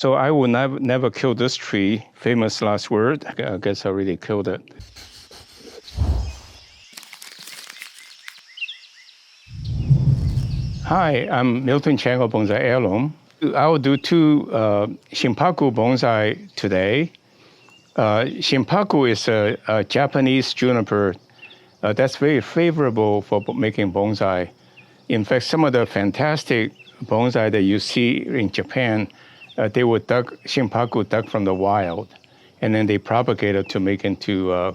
So I will never kill this tree. Famous last word. I guess I already killed it. Hi, I'm miltonchang of Bonsaiheirloom. I will do two Shimpaku bonsai today. Shimpaku is a Japanese juniper that's very favorable for making bonsai. In fact, some of the fantastic bonsai that you see in Japan, they were Shimpaku dug from the wild, and then they propagated to make into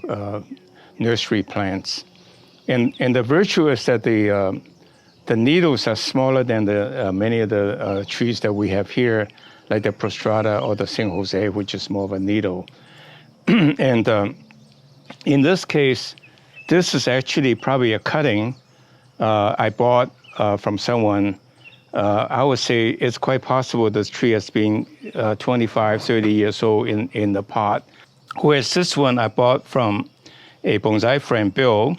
nursery plants. And the virtue is that the needles are smaller than the many of the trees that we have here, like the prostrata or the San Jose, which is more of a needle. And in this case, this is actually probably a cutting I bought from someone. I would say it's quite possible this tree has been 25, 30 years old in the pot. Whereas this one I bought from a bonsai friend, Bill.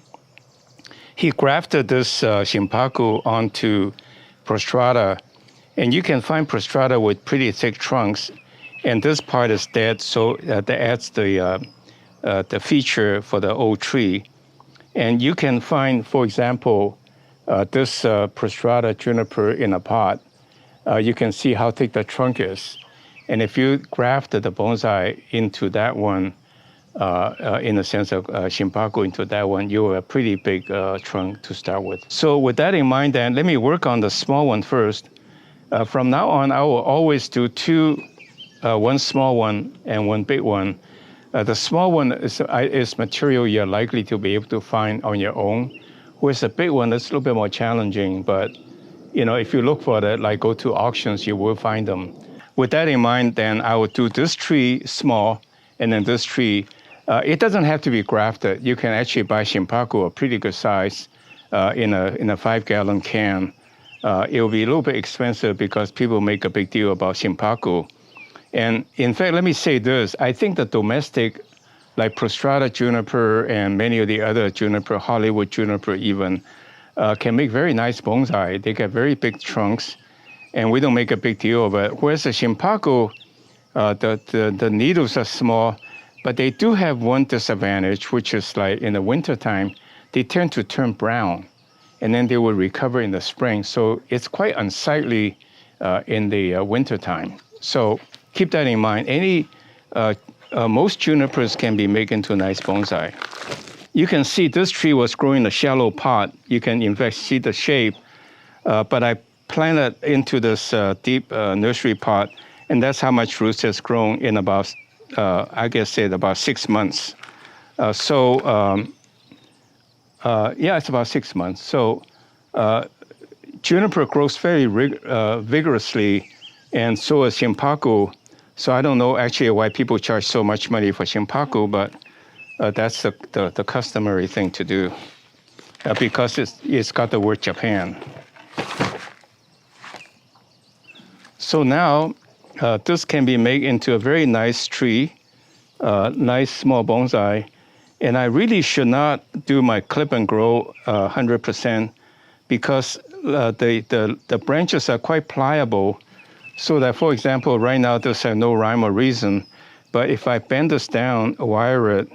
He grafted this Shimpaku onto prostrata, and you can find prostrata with pretty thick trunks, and this part is dead, so that adds the feature for the old tree. And you can find, for example, this prostrata juniper in a pot. You can see how thick the trunk is. And if you grafted the bonsai into that one, in the sense of Shimpaku into that one, you have a pretty big trunk to start with. So with that in mind, then, let me work on the small one first. From now on, I will always do two, one small one and one big one. The small one is material you're likely to be able to find on your own, whereas the big one is a little bit more challenging, but if you look for that, like go to auctions, you will find them. With that in mind, then I will do this tree small, and then this tree. It doesn't have to be grafted. You can actually buy Shimpaku, a pretty good size, in a 5-gallon can. It will be a little bit expensive because people make a big deal about Shimpaku. And in fact, let me say this. I think the domestic, like prostrata juniper and many of the other juniper, Hollywood juniper even, can make very nice bonsai. They get very big trunks, and we don't make a big deal of it. Whereas the Shimpaku, the needles are small, but they do have one disadvantage, which is like in the wintertime, they tend to turn brown, and then they will recover in the spring. So it's quite unsightly in the wintertime. So keep that in mind. Most junipers can be made into nice bonsai. You can see this tree was growing in a shallow pot. You can in fact see the shape, but I planted into this deep nursery pot, and that's how much roots has grown in about, I guess, about 6 months. Yeah, it's about 6 months. So juniper grows very vigorously, and so is Shimpaku. So I don't know actually why people charge so much money for Shimpaku, but that's the customary thing to do because it's got the word Japan. So now this can be made into a very nice tree, nice small bonsai. And I really should not do my clip and grow 100% because the branches are quite pliable. So that, for example, right now this has no rhyme or reason, but if I bend this down, wire it,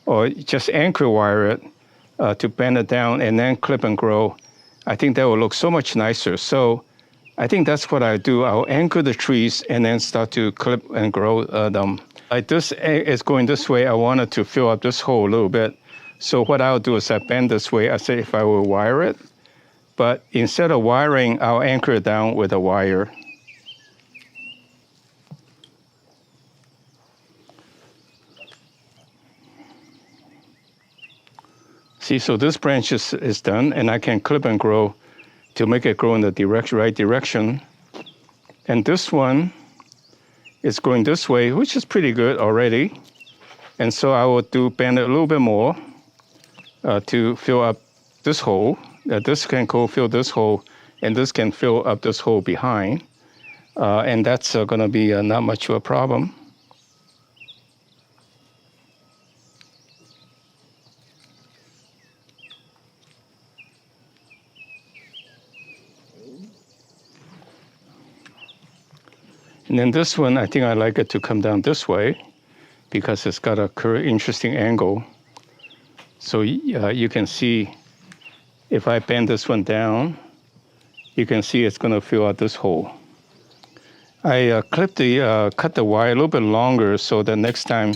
or just anchor wire it to bend it down and then clip and grow, I think that will look so much nicer. So I think that's what I do. I'll anchor the trees and then start to clip and grow them. Like this is going this way, I wanted to fill up this hole a little bit. So what I'll do is I bend this way. I say if I will wire it, but instead of wiring, I'll anchor it down with a wire. See, so this branch is done, and I can clip and grow to make it grow in the right direction. And this one is going this way, which is pretty good already. And so I will bend it a little bit more to fill up this hole. This can go fill this hole, and this can fill up this hole behind. And that's going to be not much of a problem. And then this one, I think I like it to come down this way because it's got a interesting angle. So you can see if I bend this one down, you can see it's going to fill out this hole. I cut the wire a little bit longer so that next time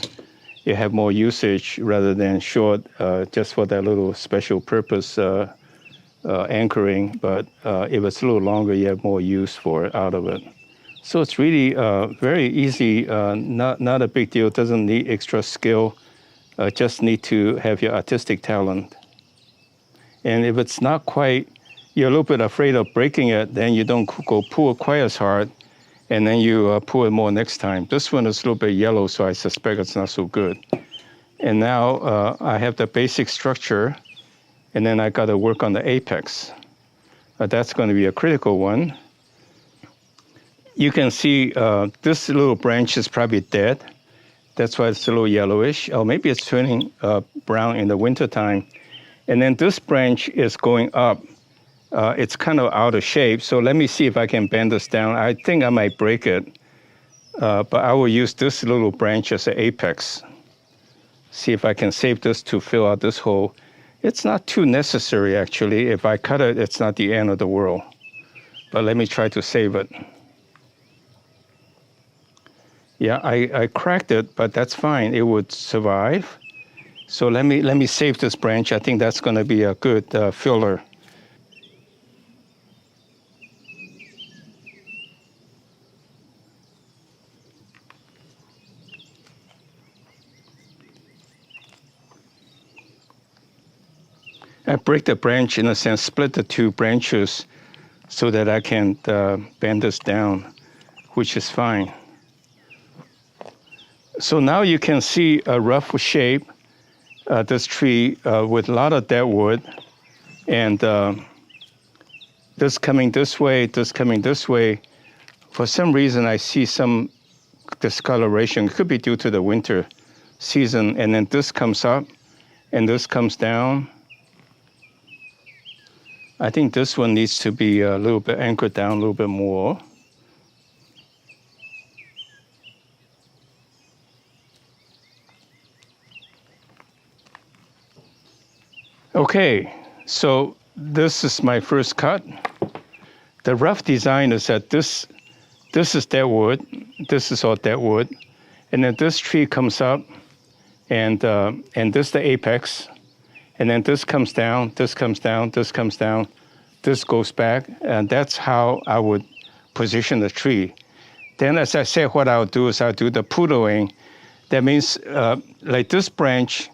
you have more usage rather than short, just for that little special purpose anchoring. But if it's a little longer, you have more use for it out of it. So it's really very easy, not a big deal. Doesn't need extra skill. Just need to have your artistic talent. And if it's not quite, you're a little bit afraid of breaking it, then you don't go pull it quite as hard, and then you pull it more next time. This one is a little bit yellow, so I suspect it's not so good. And now I have the basic structure, and then I got to work on the apex. That's going to be a critical one. You can see this little branch is probably dead. That's why it's a little yellowish. Or maybe it's turning brown in the wintertime. And then this branch is going up. It's kind of out of shape. So let me see if I can bend this down. I think I might break it. But I will use this little branch as an apex. See if I can save this to fill out this hole. It's not too necessary, actually. If I cut it, it's not the end of the world. But let me try to save it. Yeah, I cracked it, but that's fine. It would survive. So let me save this branch. I think that's going to be a good filler. I break the branch, in a sense, split the two branches so that I can bend this down, which is fine. So now you can see a rough shape, this tree with a lot of dead wood, and this coming this way, this coming this way. For some reason, I see some discoloration. It could be due to the winter season, and then this comes up, and this comes down. I think this one needs to be a little bit anchored down a little bit more. Okay, so this is my first cut. The rough design is that this is dead wood, this is all dead wood, and then this tree comes up, and this is the apex, and then this comes down, this comes down, this comes down, this goes back, and that's how I would position the tree. Then, as I said, what I'll do is I'll do the poodling. That means like this branch,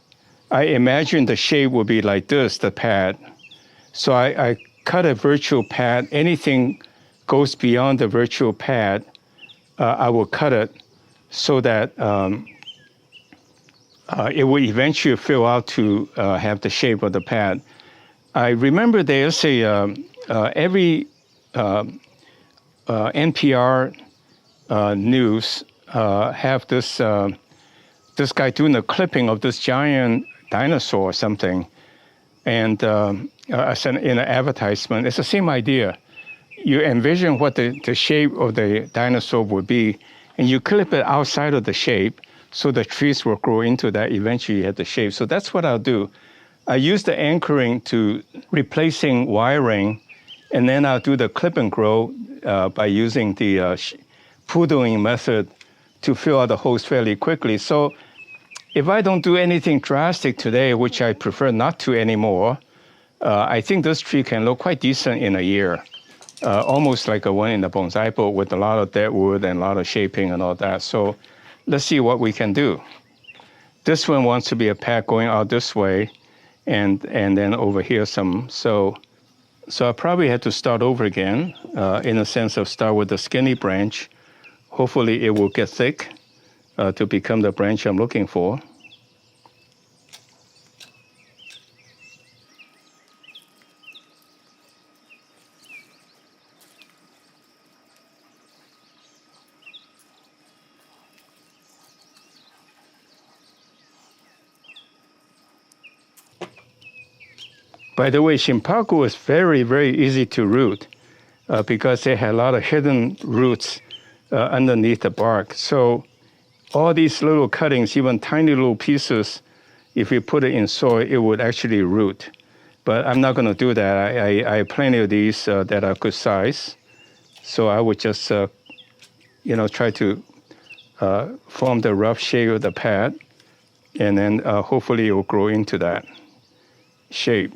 I imagine the shape will be like this, the pad. So I cut a virtual pad. Anything goes beyond the virtual pad, I will cut it so that it will eventually fill out to have the shape of the pad. I remember there's every NPR news have this guy doing a clipping of this giant dinosaur or something, and in an advertisement. It's the same idea. You envision what the shape of the dinosaur would be, and you clip it outside of the shape, so the trees will grow into that. Eventually you have the shape. So that's what I'll do. I use the anchoring to replacing wiring, and then I'll do the clip and grow by using the poodling method to fill out the holes fairly quickly. So if I don't do anything drastic today, which I prefer not to anymore, I think this tree can look quite decent in a year. Almost like a one in the bonsai book with a lot of dead wood and a lot of shaping and all that. So let's see what we can do. This one wants to be a pad going out this way, and then over here some. So I probably have to start over again, in a sense of start with the skinny branch. Hopefully it will get thick to become the branch I'm looking for. By the way, Shimpaku is very, very easy to root because they have a lot of hidden roots underneath the bark. So all these little cuttings, even tiny little pieces, if you put it in soil, it would actually root. But I'm not going to do that. I have plenty of these that are good size. So I would just, try to form the rough shape of the pad, and then hopefully it will grow into that shape.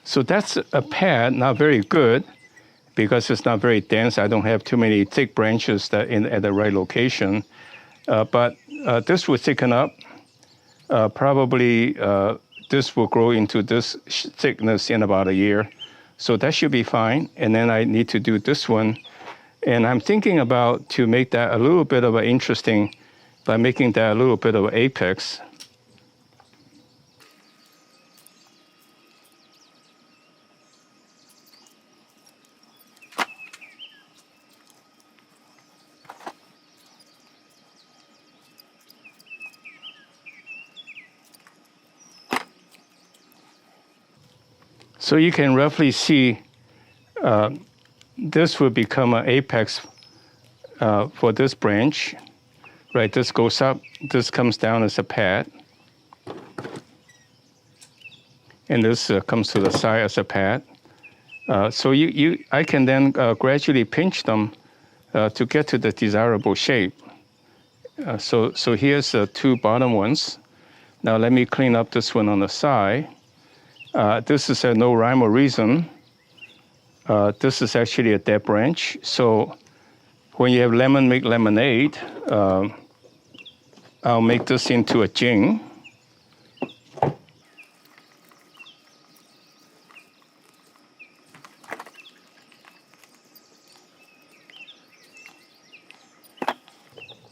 So that's a pad, not very good, because it's not very dense. I don't have too many thick branches that at the right location. But this will thicken up. Probably this will grow into this thickness in about a year. So that should be fine. And then I need to do this one. And I'm thinking about to make that a little bit of an interesting by making that a little bit of an apex. So you can roughly see this will become an apex for this branch, right? This goes up, this comes down as a pad. And this comes to the side as a pad. So I can then gradually pinch them to get to the desirable shape. So here's the two bottom ones. Now let me clean up this one on the side. This is a no rhyme or reason. This is actually a dead branch. So when you have lemon make lemonade, I'll make this into a jing.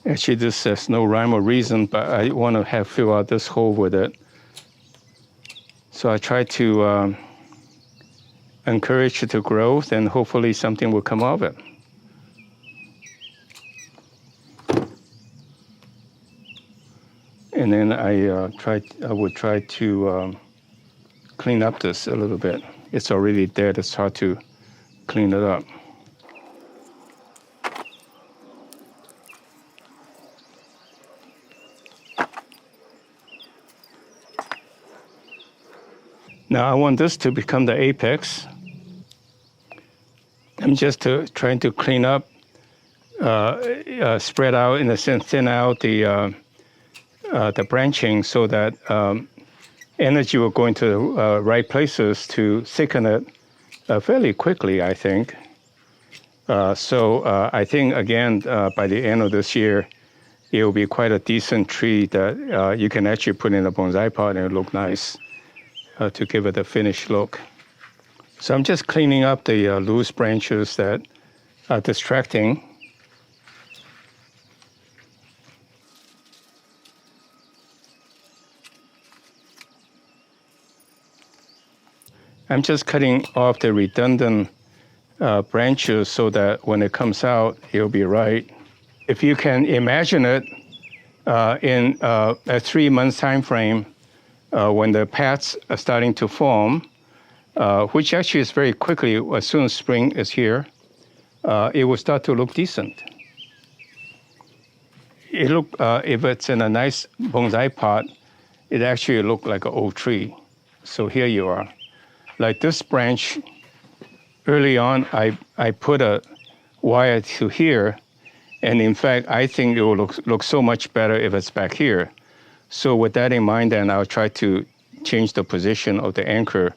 Actually, this has no rhyme or reason, but I want to fill out this hole with it. So I try to encourage it to grow, then hopefully something will come of it. And then I would try to clean up this a little bit. It's already dead, it's hard to clean it up. Now I want this to become the apex. I'm just trying to clean up, spread out in a sense, thin out the branching so that energy will go into the right places to thicken it fairly quickly, I think. So I think, again, by the end of this year, it will be quite a decent tree that you can actually put in a bonsai pot and it'll look nice. To give it a finished look. So I'm just cleaning up the loose branches that are distracting. I'm just cutting off the redundant branches so that when it comes out, it'll be right. If you can imagine it in a 3-month time frame, when the pads are starting to form, which actually is very quickly, as soon as spring is here, it will start to look decent. If it's in a nice bonsai pot, it actually look like an old tree. So here you are. Like this branch, early on, I put a wire to here, and in fact, I think it will look so much better if it's back here. So with that in mind, then I'll try to change the position of the anchor,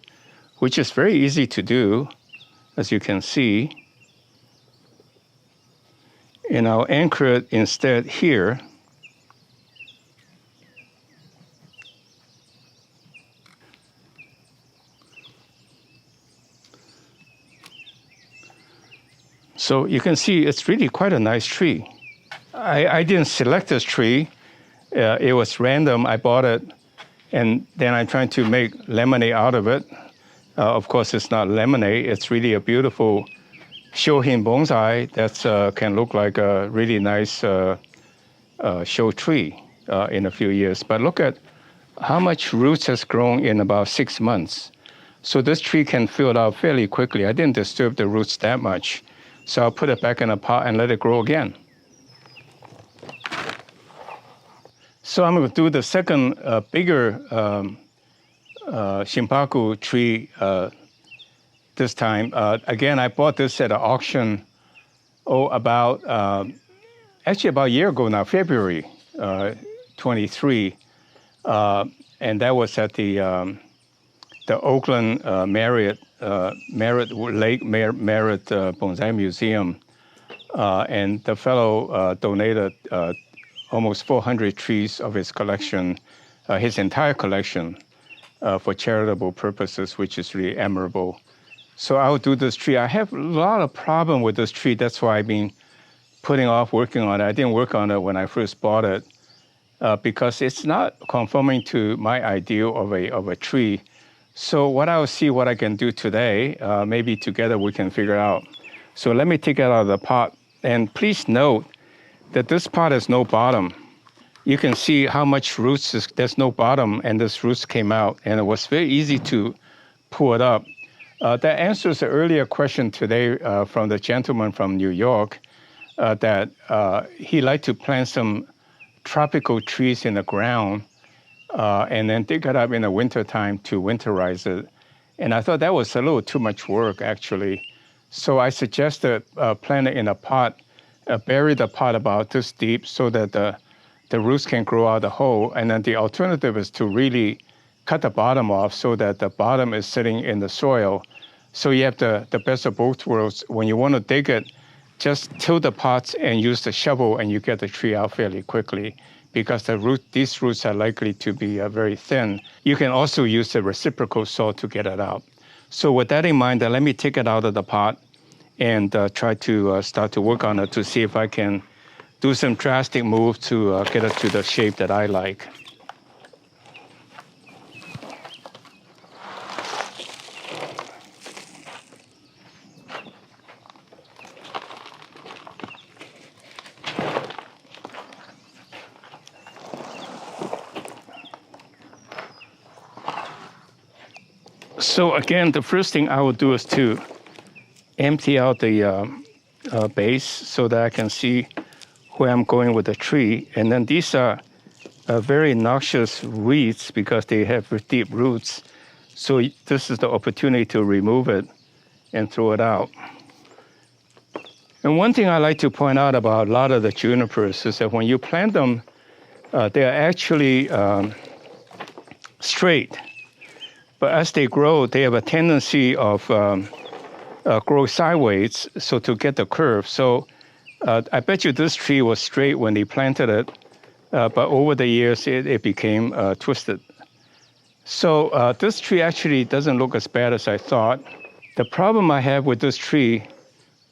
which is very easy to do, as you can see. And I'll anchor it instead here. So you can see it's really quite a nice tree. I didn't select this tree. It was random. I bought it, and then I'm trying to make lemonade out of it. Of course, it's not lemonade. It's really a beautiful shohin bonsai that can look like a really nice show tree in a few years. But look at how much roots has grown in about 6 months. So this tree can fill out fairly quickly. I didn't disturb the roots that much. So I'll put it back in a pot and let it grow again. So I'm going to do the second bigger Shimpaku tree this time. Again, I bought this at an auction, actually about a year ago now, February 23. And that was at the Oakland Merritt Lake Merritt Bonsai Museum. And the fellow donated almost 400 trees of his collection, his entire collection, for charitable purposes, which is really admirable. So I'll do this tree. I have a lot of problem with this tree. That's why I've been putting off working on it. I didn't work on it when I first bought it because it's not conforming to my ideal of a tree. So I'll see what I can do today. Maybe together we can figure out. So let me take it out of the pot. And please note that this pot has no bottom. You can see how much roots there's no bottom, and this roots came out, and it was very easy to pull it up. That answers the earlier question today from the gentleman from New York that he liked to plant some tropical trees in the ground and then dig it up in the wintertime to winterize it. And I thought that was a little too much work, actually. So I suggested plant it in a pot, bury the pot about this deep so that the roots can grow out the hole. And then the alternative is to really cut the bottom off so that the bottom is sitting in the soil. So you have the best of both worlds. When you want to dig it, just tilt the pots and use the shovel, and you get the tree out fairly quickly because these roots are likely to be very thin. You can also use the reciprocal saw to get it out. So with that in mind, let me take it out of the pot and try to start to work on it to see if I can do some drastic moves to get it to the shape that I like. So again, the first thing I will do is to empty out the base so that I can see where I'm going with the tree. And then these are very noxious weeds because they have deep roots. So this is the opportunity to remove it and throw it out. And one thing I like to point out about a lot of the junipers is that when you plant them, they're actually straight. But as they grow, they have a tendency of grow sideways, so to get the curve. So I bet you this tree was straight when they planted it, but over the years it became twisted. So this tree actually doesn't look as bad as I thought. The problem I have with this tree,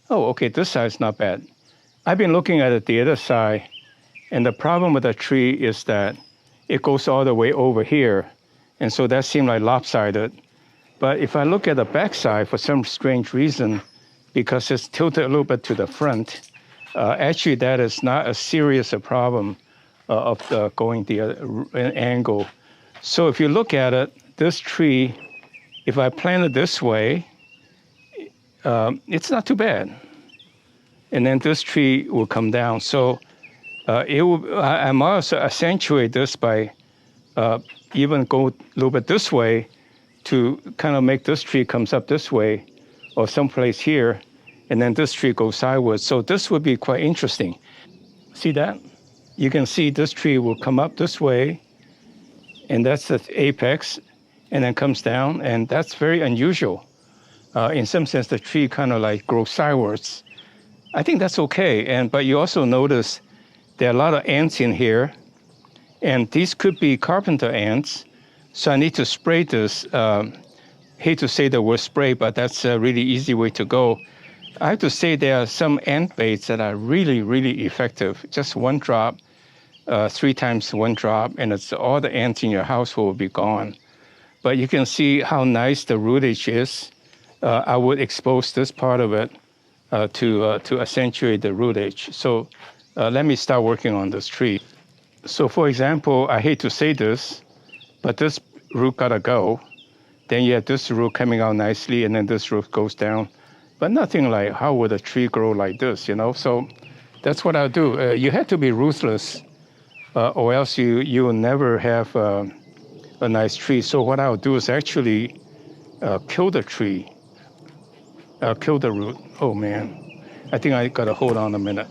this side's not bad. I've been looking at it the other side, and the problem with the tree is that it goes all the way over here. And so that seemed like lopsided. But if I look at the backside, for some strange reason, because it's tilted a little bit to the front, actually that is not as serious a problem of going the angle. So if you look at it, this tree, if I plant it this way, it's not too bad. And then this tree will come down. So I might also accentuate this by even go a little bit this way to kind of make this tree comes up this way or someplace here, and then this tree goes sideways. So this would be quite interesting. See that? You can see this tree will come up this way, and that's the apex, and then comes down, and that's very unusual. In some sense, the tree kind of like grows sideways. I think that's okay, but you also notice there are a lot of ants in here, and these could be carpenter ants, so I need to spray this. Hate to say the word spray, but that's a really easy way to go. I have to say there are some ant baits that are really, really effective. Just one drop, 3 times one drop, and it's all the ants in your house will be gone. But you can see how nice the rootage is. I would expose this part of it to accentuate the rootage. So let me start working on this tree. So for example, I hate to say this, but this root gotta go Then you have this root coming out nicely, and then this root goes down. But nothing like, how would a tree grow like this, you know? So that's what I'll do. You have to be ruthless, or else you will never have a nice tree. So what I'll do is actually kill the tree, kill the root. Oh man, I think I gotta hold on a minute.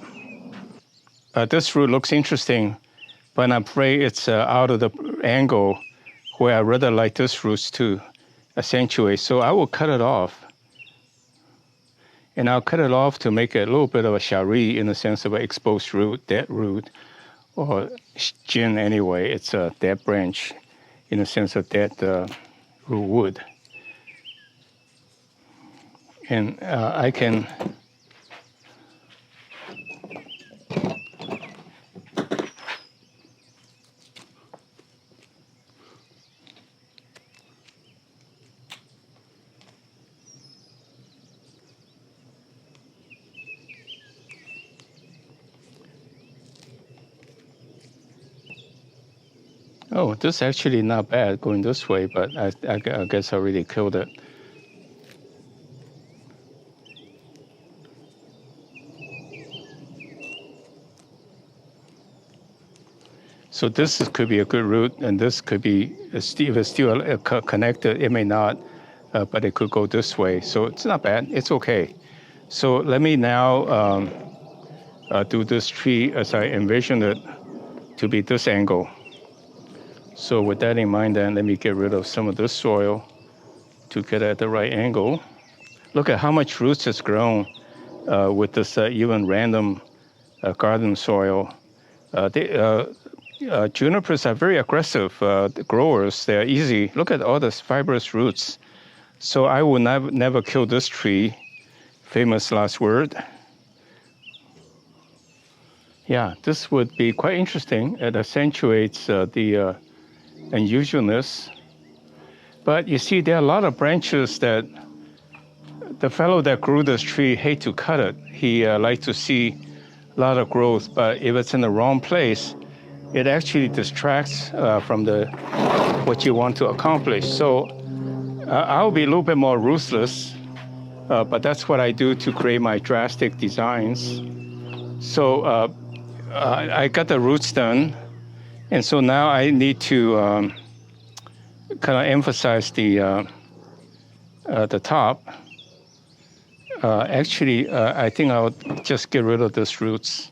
This root looks interesting, but I'm afraid it's out of the angle where I rather like this roots to accentuate. So I will cut it off. And I'll cut it off to make it a little bit of a shari in the sense of an exposed root, dead root, or jin anyway. It's a dead branch in the sense of dead root wood. And I can oh, this is actually not bad going this way, but I guess I already killed it. So this could be a good root, and this could be, if it's still connected, it may not, but it could go this way. So it's not bad, it's okay. So let me now do this tree as I envisioned it to be this angle. So with that in mind, then let me get rid of some of this soil to get at the right angle. Look at how much roots has grown with this even random garden soil. Junipers are very aggressive growers. They're easy. Look at all these fibrous roots. So I will never kill this tree. Famous last word. Yeah, this would be quite interesting. It accentuates the unusualness. But you see, there are a lot of branches that the fellow that grew this tree hate to cut it. He likes to see a lot of growth, but if it's in the wrong place, it actually distracts from what you want to accomplish. So I'll be a little bit more ruthless, but that's what I do to create my drastic designs. So I got the roots done, and so now I need to kind of emphasize the top. Actually, I think I'll just get rid of these roots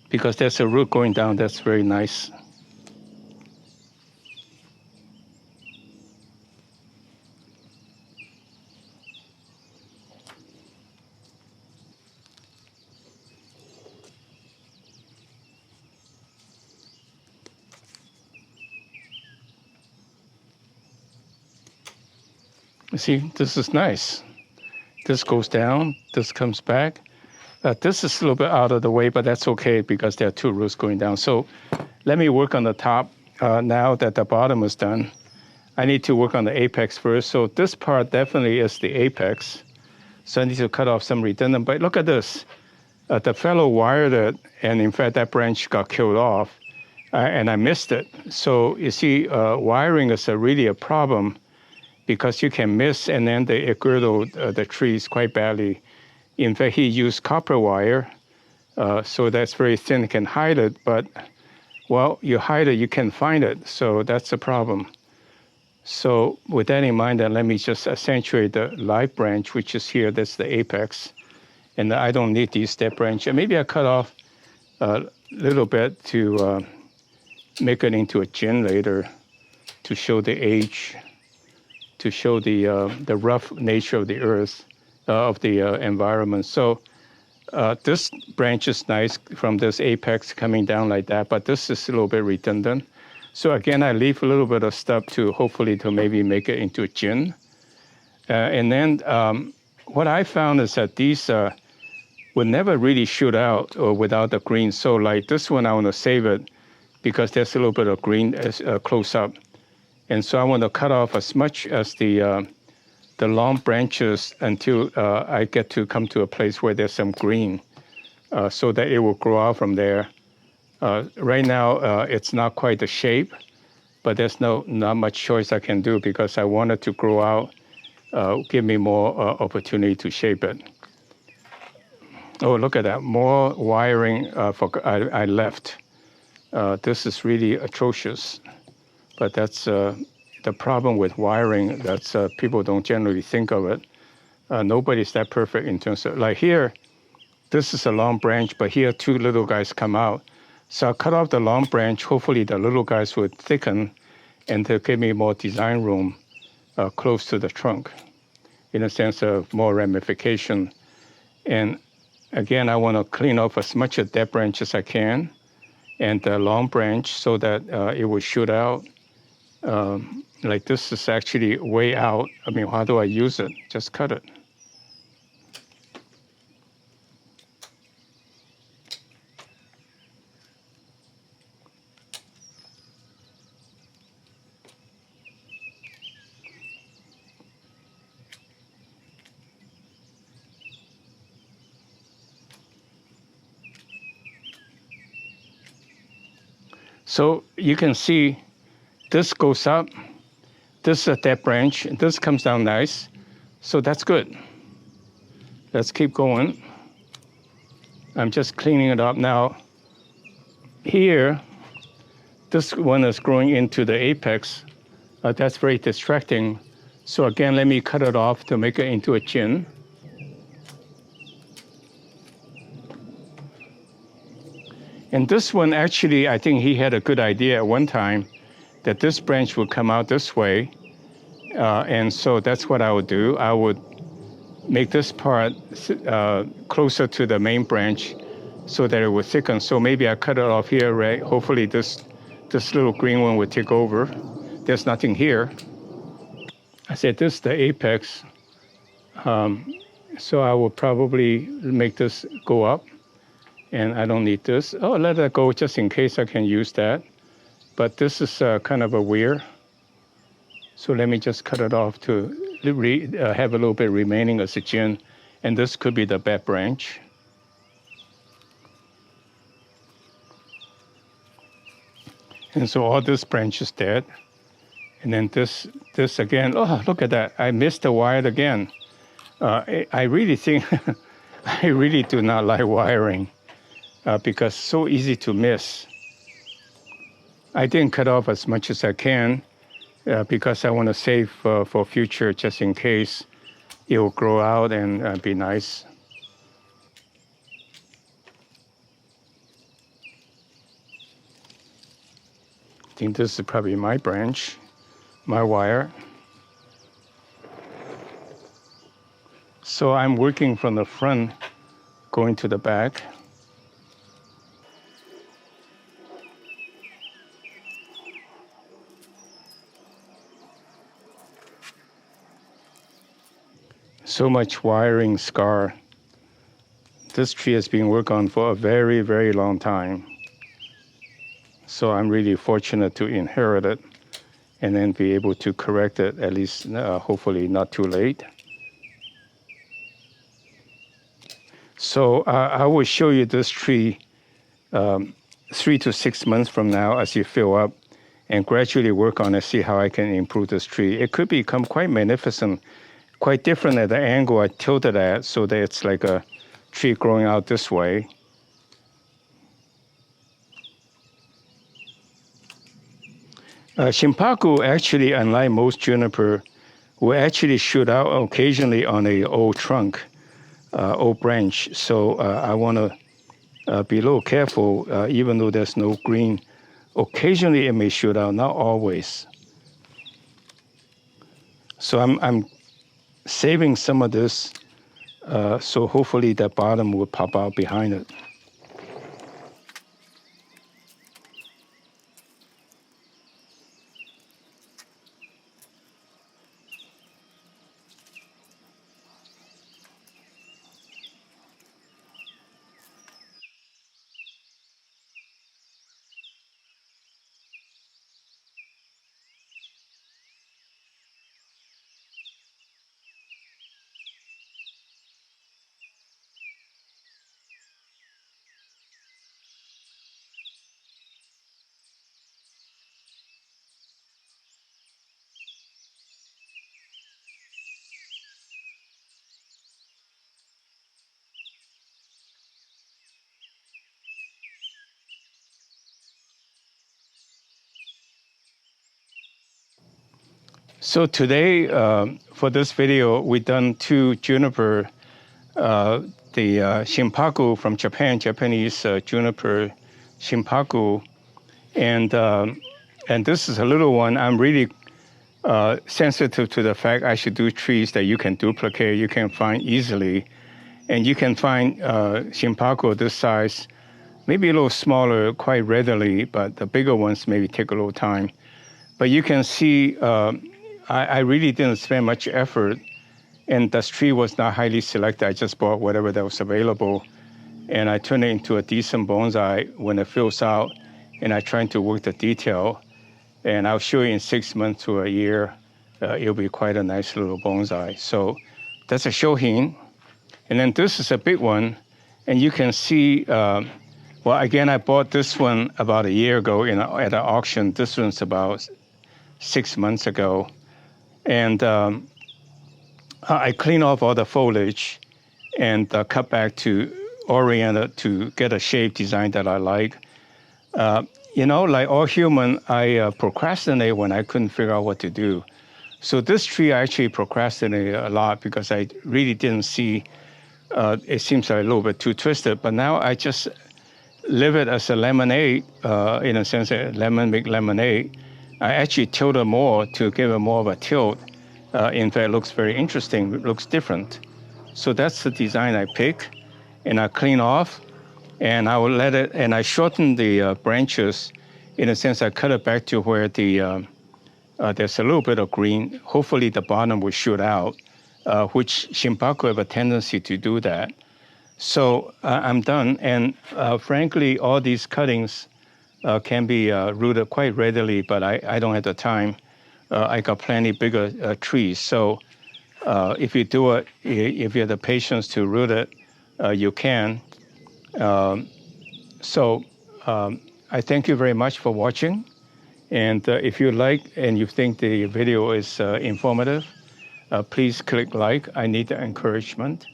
because there's a root going down that's very nice. See, this is nice. This goes down, this comes back. This is a little bit out of the way, but that's okay because there are two roots going down. So let me work on the top. Now that the bottom is done, I need to work on the apex first. So this part definitely is the apex. So I need to cut off some redundant, but look at this. The fellow wired it, and in fact, that branch got killed off, and I missed it. So you see, wiring is really a problem because you can miss, and then it girdled the trees quite badly. In fact, he used copper wire, so that's very thin, can hide it, but, well, you hide it, you can't find it, so that's a problem. So with that in mind, then let me just accentuate the live branch, which is here, that's the apex, and I don't need these dead branch. And maybe I cut off a little bit to make it into a gin later to show the age, to show the rough nature of the earth, of the environment. So this branch is nice from this apex coming down like that, but this is a little bit redundant. So again, I leave a little bit of stuff to hopefully to maybe make it into a gin. And then what I found is that these would never really shoot out or without the green. So like this one, I want to save it because there's a little bit of green close up. And so I want to cut off as much as the long branches until I get to come to a place where there's some green so that it will grow out from there. Right now, it's not quite the shape, but there's not much choice I can do because I wanted to grow out, give me more opportunity to shape it. Oh, look at that, more wiring I left. This is really atrocious, but that's the problem with wiring. That's people don't generally think of it. Nobody's that perfect in terms of, like here, this is a long branch, but here two little guys come out. So I'll cut off the long branch. Hopefully the little guys would thicken and to give me more design room close to the trunk in a sense of more ramification. And again, I want to clean off as much of that branch as I can and the long branch so that it will shoot out. Like this is actually way out. I mean, how do I use it? Just cut it. So you can see this goes up, this is that branch, and this comes down nice. So that's good. Let's keep going. I'm just cleaning it up now. Here, this one is growing into the apex. That's very distracting. So again, let me cut it off to make it into a chin. And this one, actually, I think he had a good idea at one time that this branch would come out this way. And so that's what I would do. I would make this part closer to the main branch so that it would thicken. So maybe I cut it off here, right? Hopefully this little green one would take over. There's nothing here. I said this is the apex. So I will probably make this go up. And I don't need this. Oh, let that go just in case I can use that. But this is kind of a weird. So let me just cut it off to have a little bit remaining as a chin. And this could be the bad branch. And so all this branch is dead. And then this again, oh, look at that. I missed the wire again. I really think, I really do not like wiring. Because it's so easy to miss. I didn't cut off as much as I can because I want to save for future just in case it will grow out and be nice. I think this is probably my branch, my wire. So I'm working from the front, going to the back. So much wiring scar. This tree has been worked on for a very, very long time. So I'm really fortunate to inherit it and then be able to correct it, at least hopefully not too late. So I will show you this tree 3 to 6 months from now as you fill up and gradually work on it, see how I can improve this tree. It could become quite magnificent, quite different at the angle I tilted at so that it's like a tree growing out this way. Shimpaku, actually, unlike most juniper, will actually shoot out occasionally on a old trunk, old branch. So I want to be a little careful, even though there's no green. Occasionally it may shoot out, not always. So I'm saving some of this, so hopefully the bottom will pop out behind it. So today, for this video, we've done 2 juniper, the Shimpaku from Japan, Japanese juniper Shimpaku, and this is a little one. I'm really sensitive to the fact I should do trees that you can duplicate, you can find easily, and you can find Shimpaku this size, maybe a little smaller quite readily, but the bigger ones maybe take a little time. But you can see I really didn't spend much effort, and this tree was not highly selected. I just bought whatever that was available, and I turned it into a decent bonsai when it fills out, and I try to work the detail, and I'll show you in 6 months to a year, it'll be quite a nice little bonsai. So that's a shohin, and then this is a big one, and you can see, well, again, I bought this one about a year ago at an auction. This one's about 6 months ago. And I clean off all the foliage and cut back to orient to get a shape design that I like. Like all human, I procrastinate when I couldn't figure out what to do. So this tree I actually procrastinated a lot because I really didn't see, it seems like a little bit too twisted, but now I just live it as a lemonade, in a sense, lemon make lemonade. I actually tilt it more to give it more of a tilt. In fact, it looks very interesting. It looks different. So that's the design I pick, and I clean off, and I will let it, and I shorten the branches. In a sense, I cut it back to where the there's a little bit of green. Hopefully, the bottom will shoot out, which Shimpaku have a tendency to do that. So I'm done, and frankly, all these cuttings can be rooted quite readily, but I don't have the time. I got plenty bigger trees. So if you do it, if you have the patience to root it, you can. So I thank you very much for watching. And if you like and you think the video is informative, please click like. I need the encouragement.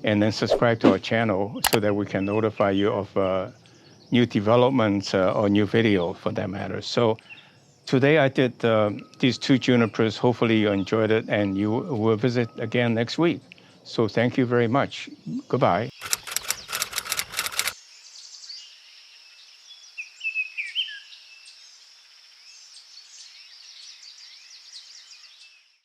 And then subscribe to our channel so that we can notify you of new developments or new video for that matter. So today I did these 2 junipers. Hopefully you enjoyed it and you will visit again next week. So thank you very much. Goodbye.